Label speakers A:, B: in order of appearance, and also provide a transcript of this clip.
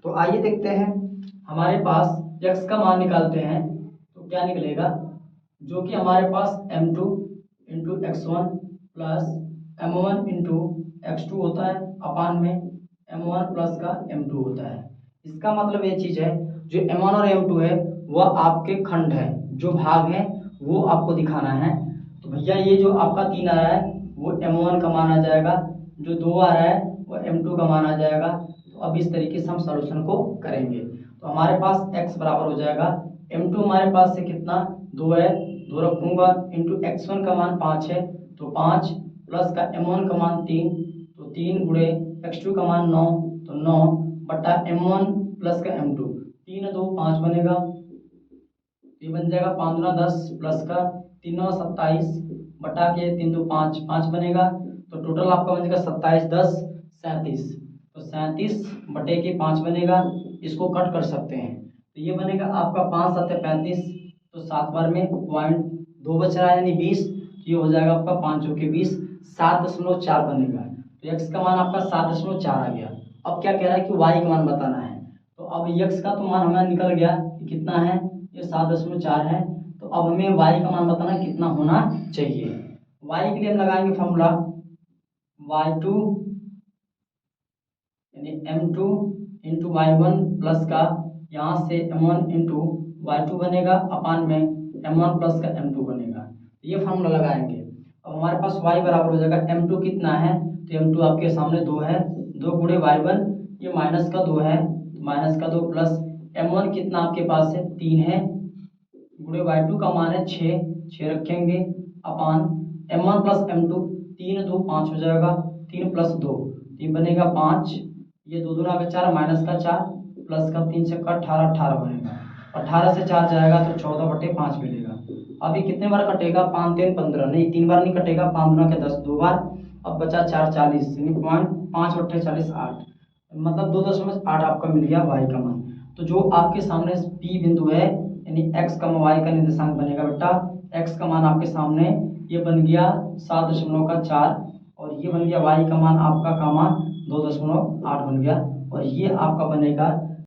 A: तो आइए देखते हैं, हमारे पास x का मान निकालते हैं तो क्या निकलेगा, जो कि हमारे पास m2 into x1 plus m1 into x2 होता है अपान में m1 प्लस का m2 होता है। इसका मतलब ये चीज़ है, जो m1 और m2 है वह आपके खंड है, जो भाग है वो आपको दिखाना है। तो भैया ये जो आपका 3 आ रहा है वो m1 का मान आ जाएगा, जो 2 आ रहा है वो m2 का मान आ जाएगा। तो अब इस तरीके से हम सॉल्यूशन को करेंगे। तो हमारे पास x बराबर हो जाएगा m2 हमारे पास से कितना 2 है, 2 रखूंगा इंटू x1 का मान 5 है तो 5 प्लस का m1 का मान 3 तो 3 गुणे x2 का मान 9 तो 9 बटा m1 प्लस का m2 3 2 5 बनेगा। ये बन जाएगा 5 दूना 10 प्लस का 3 9 27 बटा के 3 2 5 5 बनेगा। तो टोटल आपका बनेगा 27 10 37। तो 37 बटे के 5 बनेगा, इसको कट कर सकते हैं तो ये बनेगा आपका 5 7 35। तो 7 बार में पॉइंट 2 बच रहा है यानी 20। ये हो जाएगा आपका 5 चौके 20 7.4 बनेगा। तो x का मान आपका 7.4 आ गया। अब क्या कह रहा है कि y का मान बताना है। तो अब x का तो मान हमें निकल गया कि कितना है, ये 7.4 है। तो अब हमें y का मान बताना कितना होना चाहिए। y के लिए हम लगाएंगे फॉर्मूला y2 यानी m2 इंटू y1 प्लस का यहाँ से m1 इंटू y2 बनेगा अपान में m1 प्लस का m2 बनेगा। ये फॉर्मूला लगाएंगे। अब हमारे पास y बराबर हो जाएगा m2 कितना है, तो m2 आपके सामने 2 है, 2 गुणे y1 ये माइनस का 2 है, माइनस का 2 प्लस m1 कितना आपके पास है 3 है, गुणे y2 का मान है 6 रखेंगे अपान m1 प्लस m2 3 2 5 हो जाएगा, 3 प्लस 2 3 बनेगा 5, ये 2 दूना का 4 माइनस का 4 प्लस का 3 छक्का 18 18 बनेगा। 18 से 4 जाएगा तो 14/5 मिलेगा। अभी कितने बार कटेगा, 5 3 15 नहीं 3 बार नहीं कटेगा, 5 दूना के 10 2 बार। अब बचा 4 40 यानी पॉइंट 5 बट्टे 40 8, मतलब 2.8 आपका मिल गया y का मान। तो जो आपके सामने P बिंदु है यानी x का y का निर्देशांक बनेगा बेटा, x का मान आपके सामने ये बन गया 7.4 और ये बन गया y का मान आपका का मान 2.8 बन गया और ये आपका बनेगा